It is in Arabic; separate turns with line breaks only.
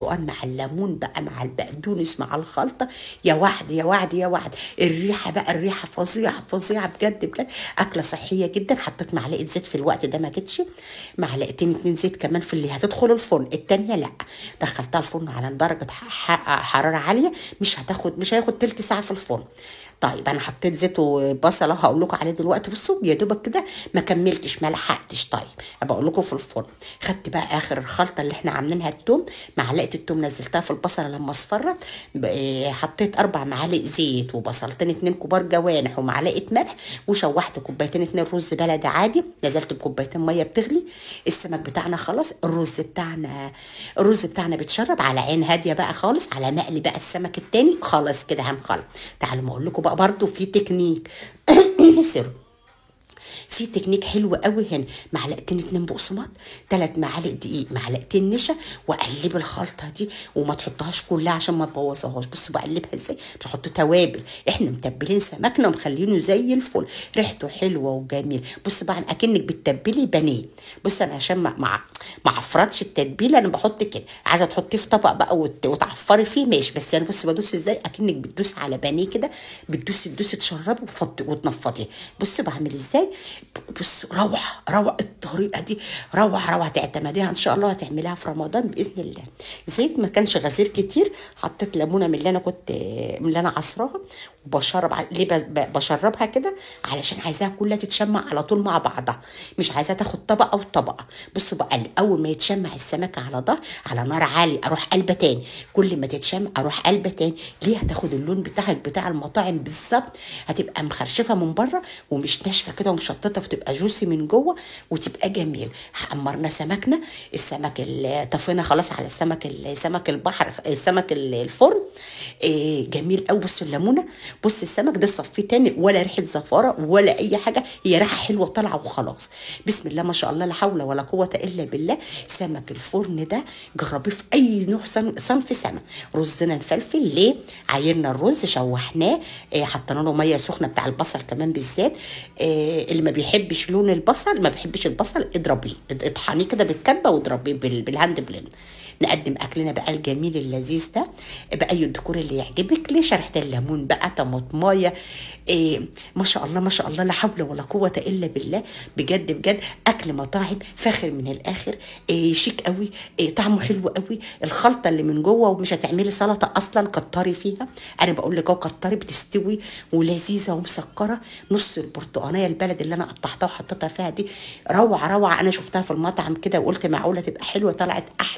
مع الليمون بقى مع البقدونس مع الخلطه، يا وعد يا وعد يا وعد. الريحه بقى الريحه فظيعه فظيعه بجد بجد. اكله صحيه جدا. حطيت معلقه زيت في الوقت ده ما جتش، معلقتين اتنين زيت كمان في اللي هتدخل الفرن. التانيه لا، دخلتها الفرن على درجه حراره عاليه، مش هياخد تلت ساعه في الفرن. طيب انا حطيت زيت وبصله هقول لكم عليه دلوقتي. بصوا يا دوبك كده، ما كملتش ما لحقتش. طيب بقول لكم في الفرن. خدت بقى اخر الخلطه اللي احنا عاملينها، التوم، معلقه التوم نزلتها في البصله لما اصفرت. حطيت 4 معالق زيت وبصلتين 2 كبار جوانح ومعلقه ملح، وشوحت كوبايتين 2 رز بلدي عادي، نزلت بكوبايتين ميه بتغلي. السمك بتاعنا خلاص، الرز بتاعنا بيتشرب على عين هاديه بقى خالص، على مقلي بقى السمك التاني خلاص كده هنخلط. تعالوا ما اقول لكم بقى برضو في تكنيك سر. في تكنيك حلو قوي هنا. معلقتين 2 بقسماط، 3 معالق دقيق، معلقتين نشا، واقلب الخلطه دي وما تحطهاش كلها عشان ما تبوظهاش. بصوا بقلبها ازاي. بتحطوا توابل، احنا متبلين سمكنا ومخلينه زي الفل، ريحته حلوه وجميل. بصوا بقى اكنك بتتبلي بانيه. بص انا عشان ما عفرتش التتبيله انا بحط كده. عايزه تحطيه في طبق بقى وتعفري فيه ماشي، بس انا بص بدوس ازاي اكنك بتدوس على بانيه كده. بتدوسي تشربي وتنفضي. بص بعمل ازاي. بص روعه الطريقه دي، روعه تعتمديها ان شاء الله، هتعمليها في رمضان باذن الله. زيت ما كانش غزير كتير. حطيت ليمونه من اللي انا عصراها ليه بشربها كده علشان عايزاها كلها تتشمع على طول مع بعضها، مش عايزاها تاخد طبقه وطبقه. بصوا بقلب، اول ما يتشمع السمكه على ظهر على نار عاليه اروح قلبه تاني، كل ما تتشمع اروح قلبه تاني. ليه؟ هتاخد اللون بتاعك بتاع المطاعم بالظبط، هتبقى مخرشفه من بره ومش ناشفه كده ومشططه، وتبقى جوسي من جوه وتبقى جميل. حمرنا سمكنا، السمك طفينا خلاص على سمك البحر، سمك الفرن. جميل قوي. بصوا الليمونه، بص السمك ده صفيه تاني، ولا ريحه زفاره ولا اي حاجه، هي ريحه حلوه طالعه وخلاص. بسم الله ما شاء الله، لا حول ولا قوه الا بالله. سمك الفرن ده جربيه في اي نوع صنف سمك. رزنا مفلفل، ليه؟ عايرنا الرز شوحناه، حطينا له ميه سخنه بتاع البصل كمان بالذات. اللي ما بيحبش لون البصل، ما بيحبش البصل، اضربيه اطحنيه كده بالكبه واضربيه بالهاند بلند. نقدم اكلنا بقى الجميل اللذيذ ده باي الديكور اللي يعجبك. ليه؟ شرحت الليمون بقى، طماطمايه، ما شاء الله ما شاء الله، لا حول ولا قوه الا بالله. بجد بجد اكل مطاعم فاخر من الاخر. شيك قوي، طعمه حلو قوي. الخلطه اللي من جوه، ومش هتعملي سلطه اصلا كتري فيها. انا بقول لك اهو كتري، بتستوي ولذيذه ومسكره. نص البرتقانيه البلد اللي انا قطعتها وحطيتها فيها دي روعه. انا شفتها في المطعم كده وقلت معقوله تبقى حلوه، طلعت احلى.